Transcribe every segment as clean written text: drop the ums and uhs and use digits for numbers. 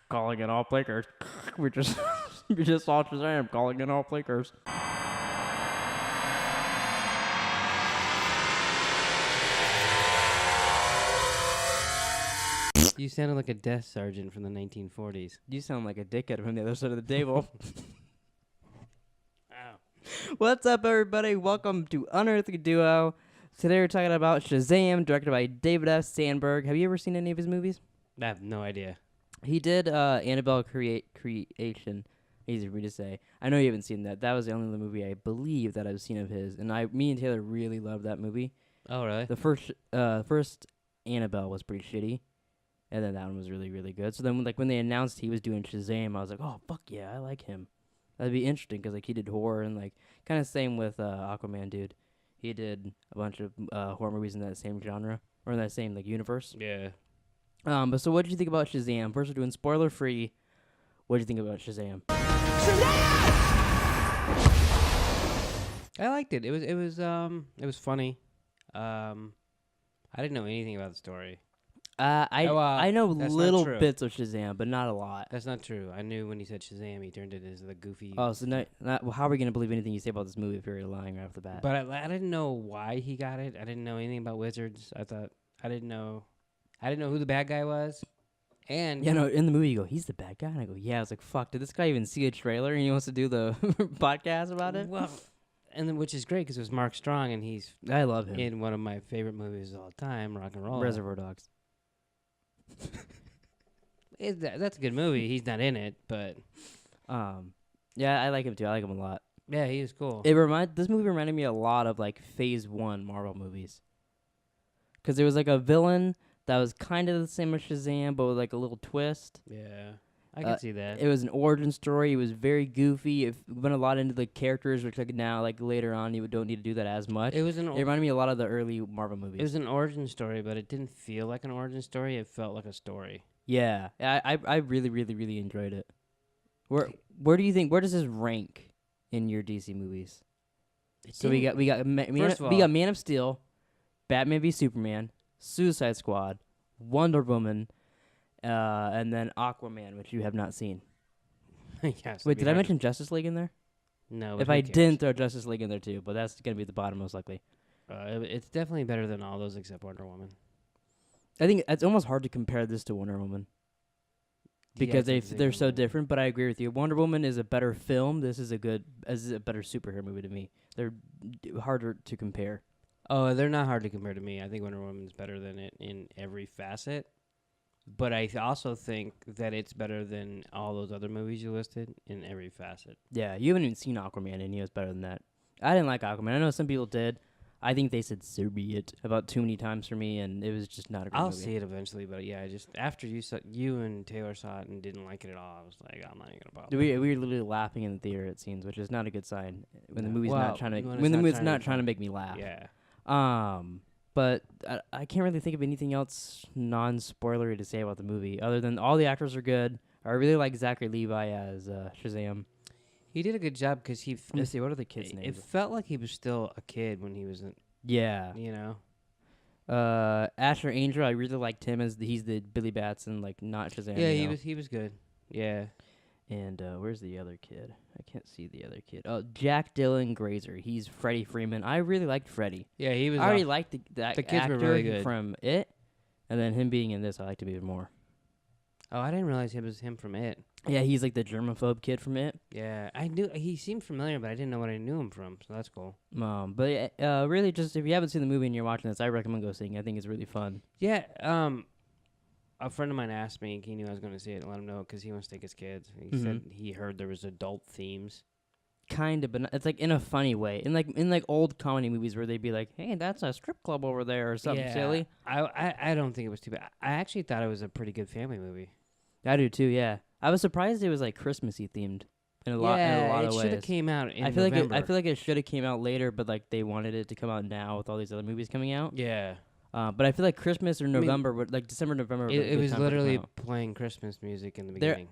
Calling in all Pleekers. we just saw Shazam calling in all Pleekers. You sounded like a desk sergeant from the 1940s. You sound like a dickhead from the other side of the table. Ow. What's up, everybody? Welcome to Unearthly Duo. Today we're talking about Shazam, directed by David F. Sandberg. Have you ever seen any of his movies? I have no idea. He did Annabelle Creation. Easy for me to say. I know you haven't seen that. That was the only movie I believe that I've seen of his, and me and Taylor really loved that movie. Oh, really? The first Annabelle was pretty shitty, and then that one was really, really good. So then, when they announced he was doing Shazam, I was like, oh fuck yeah, I like him. That'd be interesting because he did horror and kind of same with Aquaman, dude. He did a bunch of horror movies in that same genre or in that same universe. Yeah. But so what did you think about Shazam? First, we're doing spoiler free. What did you think about Shazam? I liked it. It was funny. I didn't know anything about the story. I know that's not little true. bits of Shazam, but not a lot. That's not true. I knew when he said Shazam, he turned it as the goofy. Oh, so well, how are we gonna believe anything you say about this movie if you're lying right off the bat? But I didn't know why he got it. I didn't know anything about wizards. I didn't know who the bad guy was. And yeah, no, in the movie you go, he's the bad guy, and I go, yeah. I was like, fuck, did this guy even see a trailer and he wants to do the podcast about it? Well, and then which is great because it was Mark Strong, and he's I love him. in one of my favorite movies of all time, Rock and Roll. Reservoir Dogs. That's a good movie. He's not in it, but yeah, I like him too. I like him a lot. yeah, he was cool. This movie reminded me a lot of Phase 1 Marvel movies, because there was a villain that was kind of the same as Shazam, but with a little twist. Yeah, I can see that. It was an origin story. It was very goofy. It went a lot into the characters, which now later on you don't need to do that as much. It reminded me a lot of the early Marvel movies. It was an origin story, but it didn't feel like an origin story. It felt like a story. Yeah, I really, really, really enjoyed it. Where do you think? Where does this rank in your DC movies? So we got Man of Steel, Batman v Superman, Suicide Squad, Wonder Woman, and then Aquaman, which you have not seen. Yes. Wait, did I mention Justice League in there? No. If I didn't throw Justice League in there too, but that's gonna be at the bottom most likely. It's definitely better than all those except Wonder Woman. I think it's almost hard to compare this to Wonder Woman because they're so different. But I agree with you. Wonder Woman is a better film. This is a better superhero movie to me. They're harder to compare. Oh, they're not hard to compare to me. I think Wonder Woman's better than it in every facet. But I also think that it's better than all those other movies you listed in every facet. Yeah, you haven't even seen Aquaman, and he was better than that. I didn't like Aquaman. I know some people did. I think they said "so be it" about too many times for me, and it was just not a good movie. I'll see it eventually, but yeah, after you and Taylor saw it and didn't like it at all, I was like, I'm not even gonna bother. We were literally laughing in the theater at scenes, which is not a good sign when the movie's not trying to make me laugh. Yeah. But I can't really think of anything else non-spoilery to say about the movie, other than all the actors are good. I really like Zachary Levi as Shazam. He did a good job because Let's see, what are the kids' names? It felt like he was still a kid when he was in. Yeah. You know. Asher Angel, I really liked him as he's the Billy Batson, not Shazam. Yeah, he was good. Yeah. And where's the other kid? I can't see the other kid. Oh, Jack Dylan Grazer. He's Freddie Freeman. I really liked Freddie. Yeah, he was. I already liked the kids actor were really good from It, and then him being in this, I liked him even more. Oh, I didn't realize it was him from It. Yeah, he's the germaphobe kid from It. Yeah, I knew he seemed familiar, but I didn't know what I knew him from. So that's cool. But really, just if you haven't seen the movie and you're watching this, I recommend go seeing it. I think it's really fun. Yeah. A friend of mine asked me, he knew I was going to see it, and let him know because he wants to take his kids. He said he heard there was adult themes. Kind of, but it's in a funny way. In old comedy movies where they'd be like, "Hey, that's a strip club over there" or something silly. I don't think it was too bad. I actually thought it was a pretty good family movie. I do too. Yeah, I was surprised it was Christmassy themed in a lot of ways. It should have came out in November. I feel like it should have came out later, but they wanted it to come out now with all these other movies coming out. Yeah. But I feel like Christmas or November, December, November. It was literally playing Christmas music in the beginning.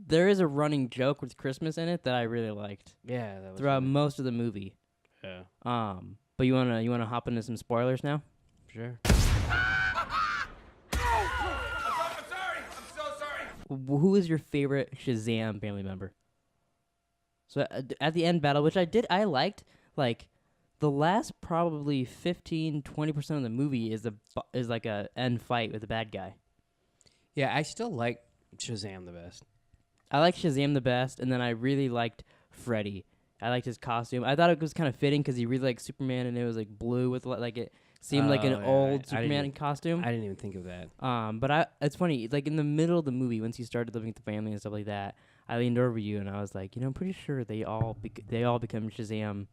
There is a running joke with Christmas in it that I really liked. Yeah, that was throughout funny. most of the movie. Yeah. But you wanna hop into some spoilers now? Sure. I'm sorry. I'm so sorry. who is your favorite Shazam family member? So at the end battle, which I liked, like the last probably 15-20% of the movie is like a end fight with the bad guy. Yeah, I still like Shazam the best. I like Shazam the best, and then I really liked Freddy. I liked his costume. I thought it was kind of fitting because he really liked Superman, and it was like blue with like it seemed like an old Superman costume. I didn't even think of that. But it's funny, like in the middle of the movie, once he started living with the family and stuff like that, I leaned over you and I was like, I'm pretty sure they all become Shazam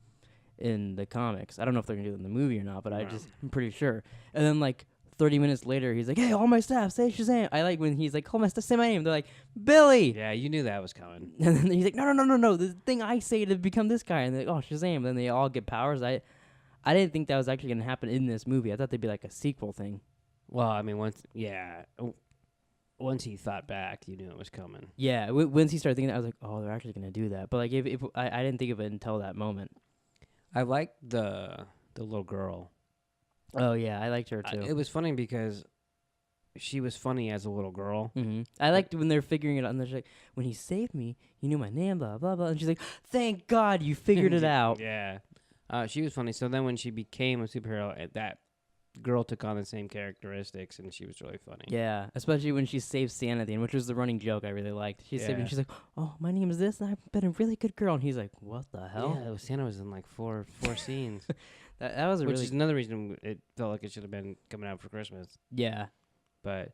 in the comics. I don't know if they're gonna do it in the movie or not, but I'm pretty sure. And then like 30 minutes later, he's like, "Hey, all my staff, say Shazam." I like when he's like, "Call my staff, say my name." They're like, "Billy." Yeah, you knew that was coming. And then he's like, "No, the thing I say to become this guy." And they're like, "Oh, Shazam." And then they all get powers. I didn't think that was actually gonna happen in this movie. I thought they'd be like a sequel thing. Well, I mean, once he thought back, you knew it was coming. Yeah, once he started thinking that, I was like, "Oh, they're actually gonna do that." But like, if I didn't think of it until that moment. I liked the little girl. Oh yeah, I liked her too. It was funny because she was funny as a little girl. Mm-hmm. I liked when they're figuring it out, and they're like, "When he saved me, he knew my name, blah blah blah." And she's like, "Thank God you figured it out." Yeah, she was funny. So then when she became a superhero, that girl took on the same characteristics, and she was really funny. Yeah, especially when she saved Santa at the end, which was the running joke I really liked. She saved him. She's like, "Oh, my name is this, and I've been a really good girl." And he's like, "What the hell?" Yeah, Santa was in like four scenes. That was which is another reason it felt like it should have been coming out for Christmas. Yeah, but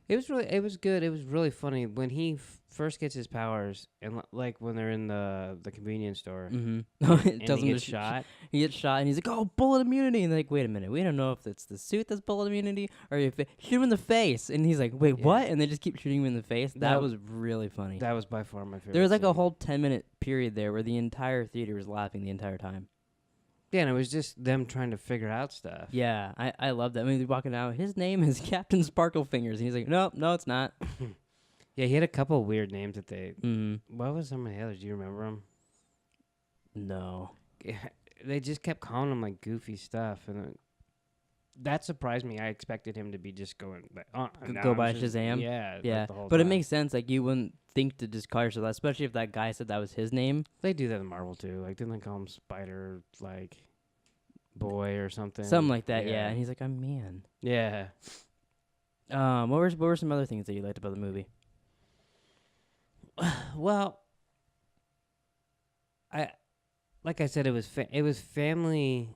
it was good. It was really funny when he first gets his powers, and like when they're in the convenience store. Mm-hmm. and he gets shot. He gets shot, and he's like, "Oh, bullet immunity!" And they're like, "Wait a minute, we don't know if it's the suit that's bullet immunity or if shoot him in the face." And he's like, "Wait, what?" And they just keep shooting him in the face. That was really funny. That was by far my favorite. There was like a whole 10-minute period there where the entire theater was laughing the entire time. Yeah, and it was just them trying to figure out stuff. Yeah, I love that. I mean, they're walking out. His name is Captain Sparklefingers. And he's like, no, it's not. Yeah, he had a couple weird names that they... Mm-hmm. What was some of the others? Do you remember them? No. Yeah, they just kept calling him, like, goofy stuff. And that surprised me. I expected him to be just going... Go by Shazam? Yeah. Yeah. Like the whole but time. It makes sense. Like, you wouldn't think to just call yourself that, especially if that guy said that was his name. They do that in Marvel, too. Like, didn't they call him Spider, like... Boy or something like that, yeah. And he's like, I'm man. Yeah. What were some other things that you liked about the movie? Well, like I said, it was family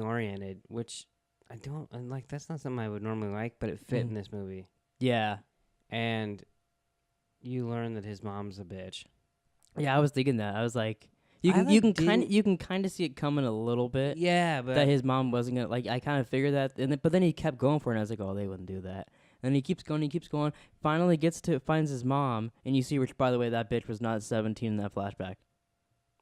oriented, which I don't like. That's not something I would normally like, but it fit in this movie. Yeah. And you learn that his mom's a bitch. Yeah, I was thinking that. I was like, you can kind of see it coming a little bit. Yeah, but that his mom wasn't gonna like. I kind of figured that, but then he kept going for it. And I was like, oh, they wouldn't do that. And he keeps going. Finally, finds his mom, and you see, which by the way, that bitch was not 17 in that flashback.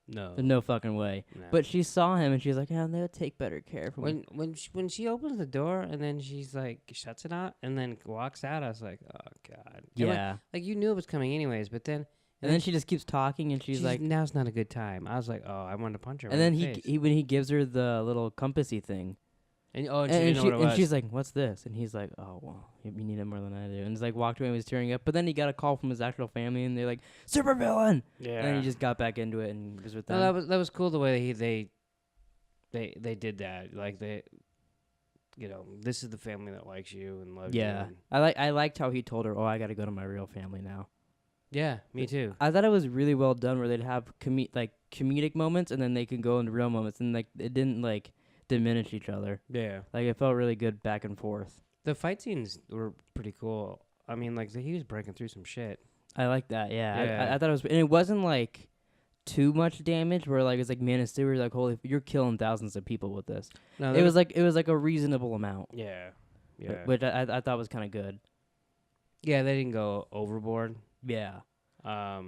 No, no fucking way. No. But she saw him, and she's like, "Yeah, they'll take better care of him." When she opens the door, and then she's like shuts it out, and then walks out, I was like, oh god. Yeah, like you knew it was coming anyways, but then. And then she just keeps talking, and she's like, "Now's not a good time." I was like, "Oh, I wanted to punch her." And then when he gives her the little compassy thing, and she didn't know what it was. And she's like, "What's this?" And he's like, "Oh, well, you need it more than I do." And he's like, walked away and was tearing up. But then he got a call from his actual family, and they're like, "Supervillain!" Yeah. And then he just got back into it and was with them. No, that was cool the way they did that. Like this is the family that likes you and loves you. Yeah, I liked how he told her, "Oh, I got to go to my real family now." Yeah, me too. I thought it was really well done where they'd have comedic moments and then they could go into real moments and like it didn't like diminish each other. Yeah. Like it felt really good back and forth. The fight scenes were pretty cool. I mean, like he was breaking through some shit. I like that, yeah. I thought it was, and it wasn't like too much damage where like it's like Man of Steel, like holy, you're killing thousands of people with this. No, it was like a reasonable amount. Yeah. Yeah. Which I thought was kind of good. Yeah, they didn't go overboard. Yeah.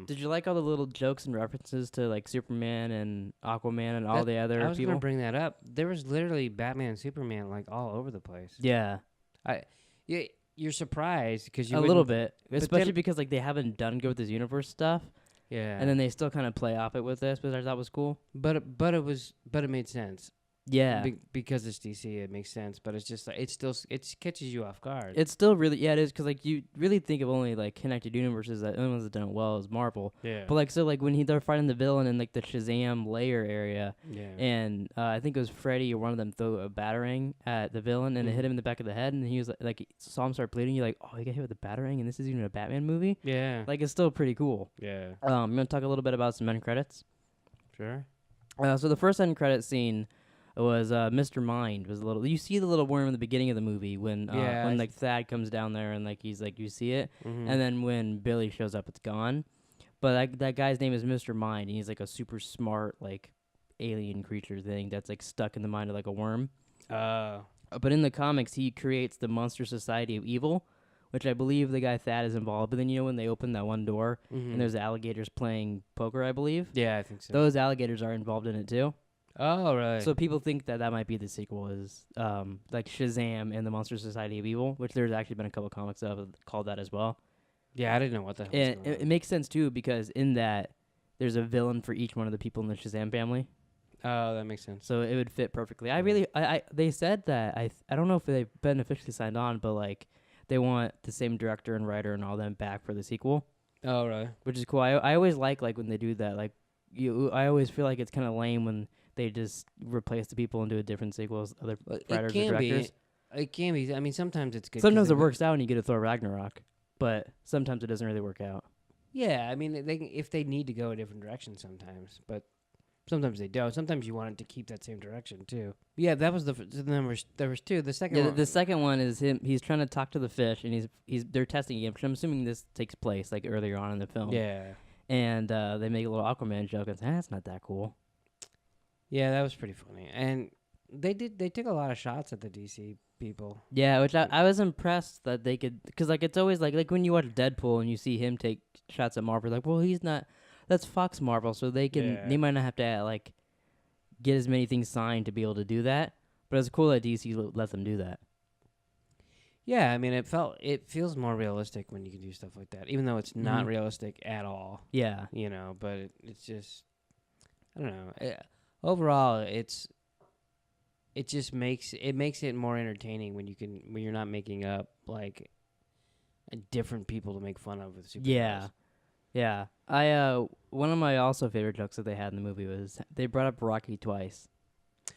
Did you like all the little jokes and references to like Superman and Aquaman and all the other people? I was gonna bring that up. There was literally Batman and Superman like all over the place. Yeah. You're surprised because you a little bit, especially because like they haven't done good with this universe stuff. Yeah. And then they still kind of play off it with this, which I thought was cool. But it made sense. Yeah. Because it's DC, it makes sense. But it's just like it catches you off guard. It's still really it is because like you really think of only like connected universes that only ones that done it well is Marvel. Yeah. But like so like when they're fighting the villain in like the Shazam layer area, Yeah. and I think it was Freddy or one of them threw a batarang at the villain and it hit him in the back of the head, and he was like saw him start bleeding. You're like, oh, he got hit with a batarang, and this is even a Batman movie. Yeah. Like it's still pretty cool. Yeah. I'm gonna talk a little bit about some end credits. Sure. So the first end credit scene was Mr. Mind was a little. You see the little worm in the beginning of the movie when like Thad comes down there and like he's like you see it, and then when Billy shows up, it's gone. But that guy's name is Mr. Mind, and he's like a super smart like alien creature thing that's like stuck in the mind of like a worm. But in the comics, he creates the Monster Society of Evil, which I believe the guy Thad is involved. But then you know when they open that one door and there's alligators playing poker, I believe. Yeah, I think so. Those alligators are involved in it too. Oh, right. So people think that might be the sequel, is like Shazam and the Monster Society of Evil, which there's actually been a couple comics of called that as well. Yeah, I didn't know what the hell. And it makes sense too because in that there's a villain for each one of the people in the Shazam family. Oh, that makes sense. So it would fit perfectly. I they said that I don't know if they've been officially signed on, but like they want the same director and writer and all them back for the sequel. Oh, right. Which is cool. I always like when they do that. Like I always feel like it's kind of lame when they just replace the people and do a different sequels, other writers or directors. It can be. I mean, sometimes it's good. Sometimes it works out and you get a Thor Ragnarok, but sometimes it doesn't really work out. Yeah, I mean, if they need to go a different direction sometimes, but sometimes they don't. Sometimes you want it to keep that same direction too. Yeah, that was there was two. The second one. The second one is him. He's trying to talk to the fish, and they're testing him. I'm assuming this takes place like earlier on in the film. Yeah. And they make a little Aquaman joke and say, that's not that cool. Yeah, that was pretty funny. And they took a lot of shots at the DC people. Yeah, which I was impressed that they could, because like it's always like when you watch Deadpool and you see him take shots at Marvel, like, well, he's not, that's Fox Marvel, so they might not have to like get as many things signed to be able to do that. But it's cool that DC let them do that. Yeah, I mean, it feels more realistic when you can do stuff like that, even though it's not realistic at all. Yeah, you know, but it's just, I don't know. Overall, it just makes it more entertaining when you're not making up like different people to make fun of with superheroes. Yeah. One of my also favorite jokes that they had in the movie was they brought up Rocky twice.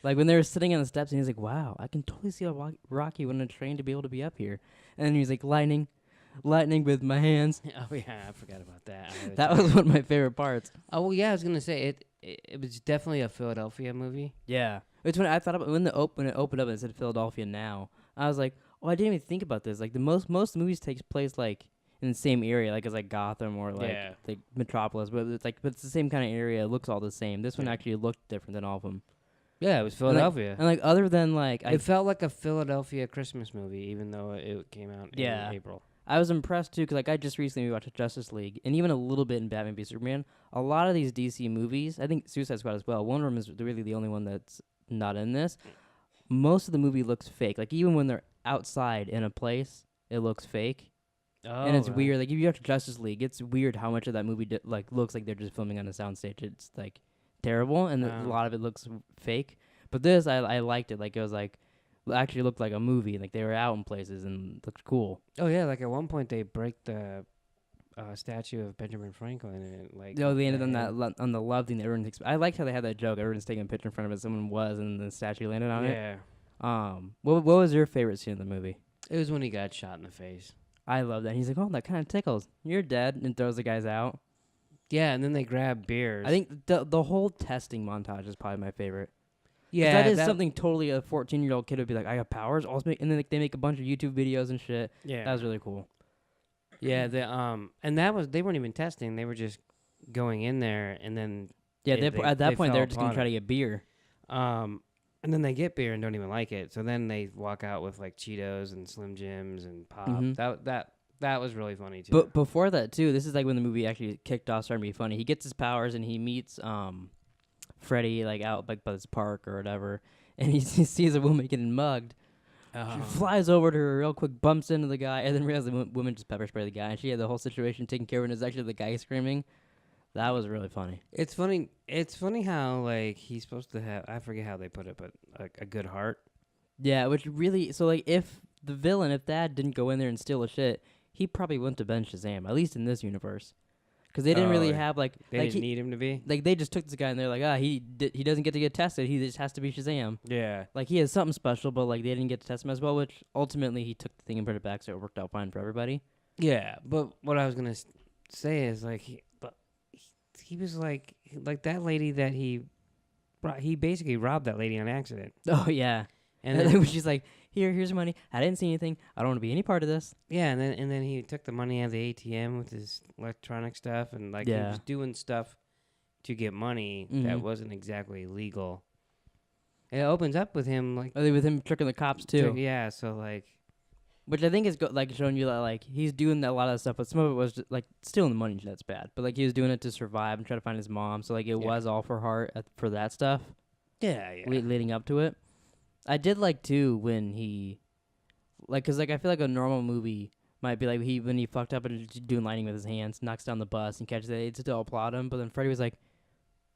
Like when they were sitting on the steps and he's like, wow, I can totally see how Rocky wouldn't have trained to be able to be up here. And then he's like, lightning with my hands. Oh yeah, I forgot about that. That was one of my favorite parts. Oh well, yeah, I was gonna say it was definitely a Philadelphia movie. Yeah, it's when I thought about when it opened up and it said Philadelphia now. I was like, oh, I didn't even think about this. Like the most movies takes place like in the same area, like it's like Gotham or like Metropolis, but it's the same kind of area. It looks all the same. This one actually looked different than all of them. Yeah, it was Philadelphia. And like other than like it felt like a Philadelphia Christmas movie, even though it came out in April. I was impressed too because like I just recently watched Justice League and even a little bit in Batman v Superman. A lot of these DC movies, I think Suicide Squad as well. Wonder Woman is really the only one that's not in this. Most of the movie looks fake. Like even when they're outside in a place, it looks fake. Oh, and it's weird. Like if you watch Justice League, it's weird how much of that movie looks like they're just filming on a soundstage. It's like terrible, and a lot of it looks fake. But this, I liked it. Like it was like actually looked like a movie. Like they were out in places and looked cool. Oh yeah, like at one point they break the statue of Benjamin Franklin and like. Oh, they ended on the love thing that everyone thinks. I liked how they had that joke. Everyone's taking a picture in front of it. Someone was, and the statue landed on it. Yeah. What was your favorite scene in the movie? It was when he got shot in the face. I love that. He's like, oh, that kind of tickles. You're dead, and throws the guys out. Yeah, and then they grab beers. I think the whole testing montage is probably my favorite. Yeah, that is something totally a 14-year-old kid would be like, I got powers. And then they make a bunch of YouTube videos and shit. Yeah, that was really cool. Yeah, and they weren't even testing. They were just going in there, and then at that point they were just gonna try to get beer. And then they get beer and don't even like it. So then they walk out with like Cheetos and Slim Jims and pop. Mm-hmm. That was really funny too. But before that too, this is like when the movie actually kicked off, starting to be funny. He gets his powers and he meets Freddy like out like by this park or whatever, and he sees a woman getting mugged. She flies over to her real quick, bumps into the guy, and then realizes the woman just pepper sprayed the guy, and she had the whole situation taken care of, and it's actually the guy screaming. That was really funny. It's funny. It's funny how like he's supposed to have. I forget how they put it, but like a good heart. Yeah, which really. So like, if the villain, if Thad didn't go in there and steal the shit, he probably wouldn't have been Shazam. At least in this universe, because they didn't really have like they didn't need him to be. Like they just took this guy and they're like, he doesn't get to get tested. He just has to be Shazam. Yeah. Like he has something special, but like they didn't get to test him as well. Which ultimately he took the thing and put it back, so it worked out fine for everybody. Yeah, but what I was gonna say is like he was like that lady that he basically robbed that lady on accident. Oh yeah, and then she's like, here's your money. I didn't see anything. I don't want to be any part of this. Yeah, and then he took the money out of the ATM with his electronic stuff, and like he was doing stuff to get money that wasn't exactly legal. And it opens up with him like with him tricking the cops too. Yeah, so like. Which I think is like showing you that like he's doing a lot of stuff, but some of it was just, like stealing the money. That's bad, but like he was doing it to survive and try to find his mom. So like it was all for heart for that stuff. Yeah, yeah. Leading up to it, I did like too when he, like, cause like I feel like a normal movie might be like when he fucked up and doing lightning with his hands, knocks down the bus and catches it. It's still applaud him, but then Freddy was like,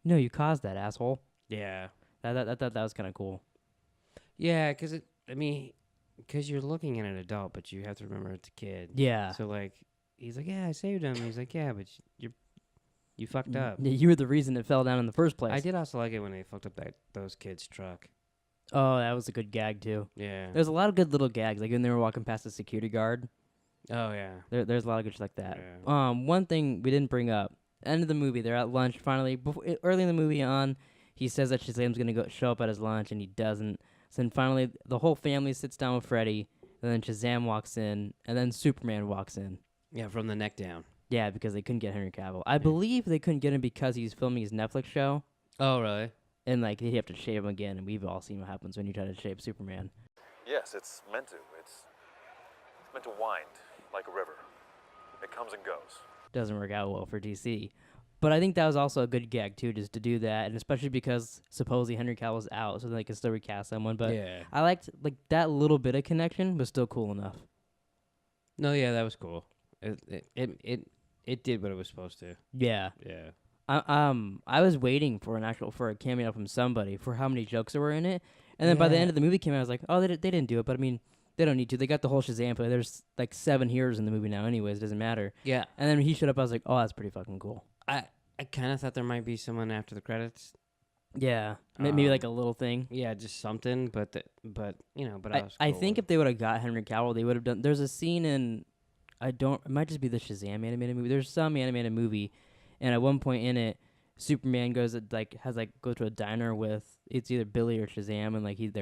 "No, you caused that, asshole." Yeah, I thought that was kind of cool. Yeah, because you're looking at an adult, but you have to remember it's a kid. Yeah. So like, he's like, "Yeah, I saved him." He's like, "Yeah, but you fucked up. Yeah, you were the reason it fell down in the first place." I did also like it when they fucked up those kids' truck. Oh, that was a good gag too. Yeah. There's a lot of good little gags, like when they were walking past the security guard. Oh yeah. There's a lot of good shit like that. Yeah. One thing we didn't bring up. End of the movie, they're at lunch finally. Early in the movie he says that Shazam's gonna show up at his lunch, and he doesn't. So then finally, the whole family sits down with Freddy, and then Shazam walks in, and then Superman walks in. Yeah, from the neck down. Yeah, because they couldn't get Henry Cavill. I believe they couldn't get him because he's filming his Netflix show. Oh, really? And like he'd have to shave him again, and we've all seen what happens when you try to shave Superman. Yes, it's meant to. It's meant to wind like a river. It comes and goes. Doesn't work out well for DC. But I think that was also a good gag, too, just to do that, and especially because supposedly Henry Cavill's out, so they can still recast someone. But yeah. I liked, like, that little bit of connection was still cool enough. No, yeah, that was cool. It did what it was supposed to. Yeah. Yeah. I was waiting for a cameo from somebody for how many jokes there were in it, and then by the end of the movie came out, I was like, oh, they didn't do it, but I mean, they don't need to. They got the whole Shazam play. There's like 7 heroes in the movie now anyways, it doesn't matter. Yeah. And then when he showed up, I was like, oh, that's pretty fucking cool. I kind of thought there might be someone after the credits. Yeah, maybe like a little thing. Yeah, just something, but I think if they would have got Henry Cavill, they would have done. There's a scene in, it might just be the Shazam animated movie. There's some animated movie, and at one point in it, Superman goes to a diner with it's either Billy or Shazam, and like he's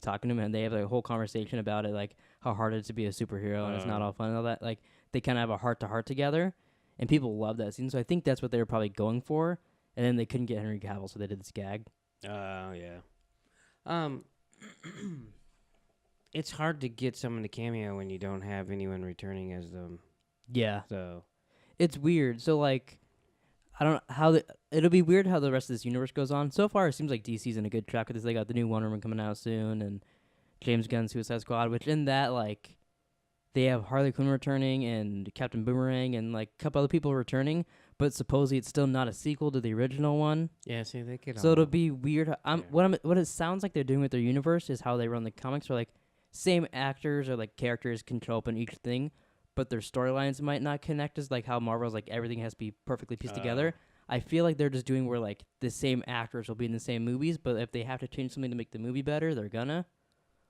talking to him, and they have like, a whole conversation about it, like how hard it is to be a superhero, and it's not all fun and all that. Like they kind of have a heart to heart together. And people love that scene, so I think that's what they were probably going for. And then they couldn't get Henry Cavill, so they did this gag. Oh, yeah. It's hard to get someone to cameo when you don't have anyone returning as them. Yeah. So it's weird. So, like, I don't know how it'll be weird how the rest of this universe goes on. So far, it seems like DC's in a good track with this. They got the new Wonder Woman coming out soon, and James Gunn's Suicide Squad, which in that, like, they have Harley Quinn returning and Captain Boomerang and like a couple other people returning, but supposedly it's still not a sequel to the original one. Yeah, see, they could. So it'll be weird. What it sounds like they're doing with their universe is how they run the comics, where like same actors or like characters can show up in each thing, but their storylines might not connect as like how Marvel's like everything has to be perfectly pieced together. I feel like they're just doing where like the same actors will be in the same movies, but if they have to change something to make the movie better, they're gonna.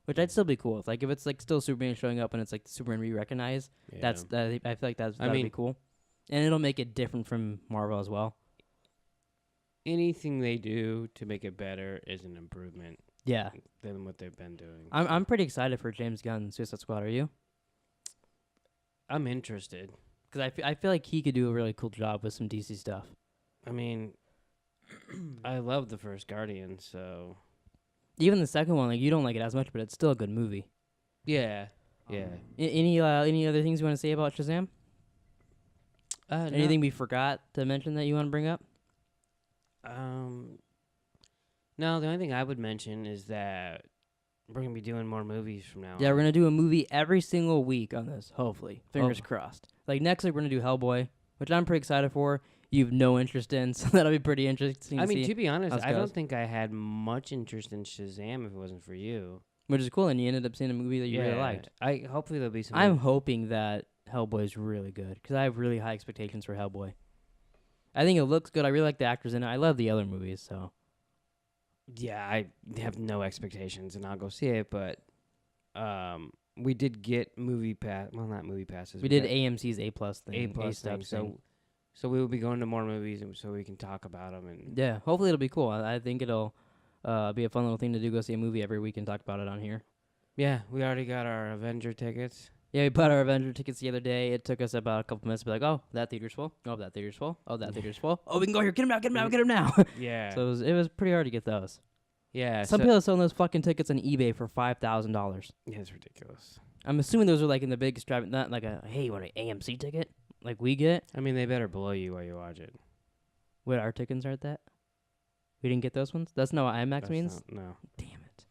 Which I'd still be cool with. Like, if it's, like, still Superman showing up and it's, like, Superman re-recognized, I feel like that'd be cool. And it'll make it different from Marvel as well. Anything they do to make it better is an improvement. Yeah. Than what they've been doing. I'm pretty excited for James Gunn's Suicide Squad. Are you? I'm interested. Because I feel like he could do a really cool job with some DC stuff. I mean, I love the first Guardian, so... Even the second one, like you don't like it as much, but it's still a good movie. Yeah, yeah. Any other things you want to say about Shazam? Anything we forgot to mention that you want to bring up? No, the only thing I would mention is that we're gonna be doing more movies from now on. Yeah, we're gonna do a movie every single week on this. Hopefully, fingers crossed. Like next week, we're gonna do Hellboy, which I'm pretty excited for. you have no interest in. So that'll be pretty interesting. I mean, to be honest, I goes. don't think I had much interest in Shazam if it wasn't for you. Which is cool, and you ended up seeing a movie that you really liked. Hopefully there'll be some. I'm hoping that Hellboy is really good because I have really high expectations for Hellboy. I think it looks good. I really like the actors in it. I love the other movies, so. Yeah, I have no expectations, and I'll go see it. But we did get movie pass. Well, not movie passes. We did AMC's A+ thing. A+ thing. So we will be going to more movies, and so we can talk about them. And yeah, hopefully it'll be cool. I think it'll be a fun little thing to do. Go see a movie every week and talk about it on here. Yeah, we already got our Avenger tickets. Yeah, we bought our Avenger tickets the other day. It took us about a couple minutes to be like, oh, that theater's full. Oh, that theater's full. Oh, that theater's full. Oh, we can go here. Get him now. Yeah. So it was pretty hard to get those. Yeah. Some people are selling those fucking tickets on eBay for $5,000. Yeah, it's ridiculous. I'm assuming those are like in the big extravagant, not like hey, you want an AMC ticket? Like we get? I mean, they better blow you while you watch it. What, our tickets are at that? We didn't get those ones? That's not what IMAX means? No. Damn it.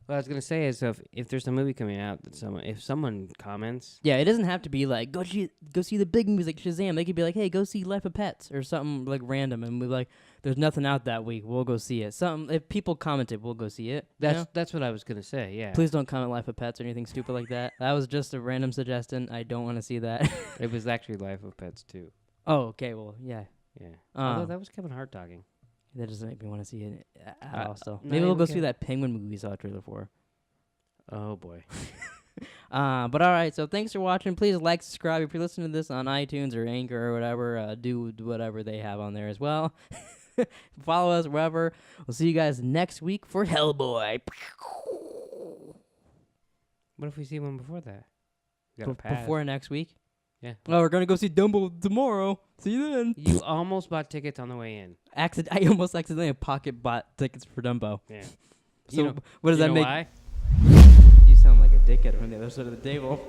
What I was going to say is if there's a movie coming out that if someone comments. Yeah, it doesn't have to be like, go see the big movies like Shazam. They could be like, hey, go see Life of Pets or something like random. And we're like, there's nothing out that week. We'll go see it. If people commented, we'll go see it. That's what I was going to say, yeah. Please don't comment Life of Pets or anything stupid like that. That was just a random suggestion. I don't want to see that. It was actually Life of Pets, too. Oh, okay. Well, yeah. Yeah. Although that was Kevin Hart talking. That doesn't make me want to see it at all. So maybe we'll go see that Penguin movie we saw a trailer for. Oh, boy. But all right, so thanks for watching. Please like, subscribe. If you're listening to this on iTunes or Anchor or whatever, do whatever they have on there as well. Follow us wherever. We'll see you guys next week for Hellboy. What if we see one before that? Before next week? Yeah. Oh, we're going to go see Dumbo tomorrow. See you then. You almost bought tickets on the way in. I almost accidentally pocket bought tickets for Dumbo. Yeah. So what does that make? Why? You sound like a dickhead from the other side of the table.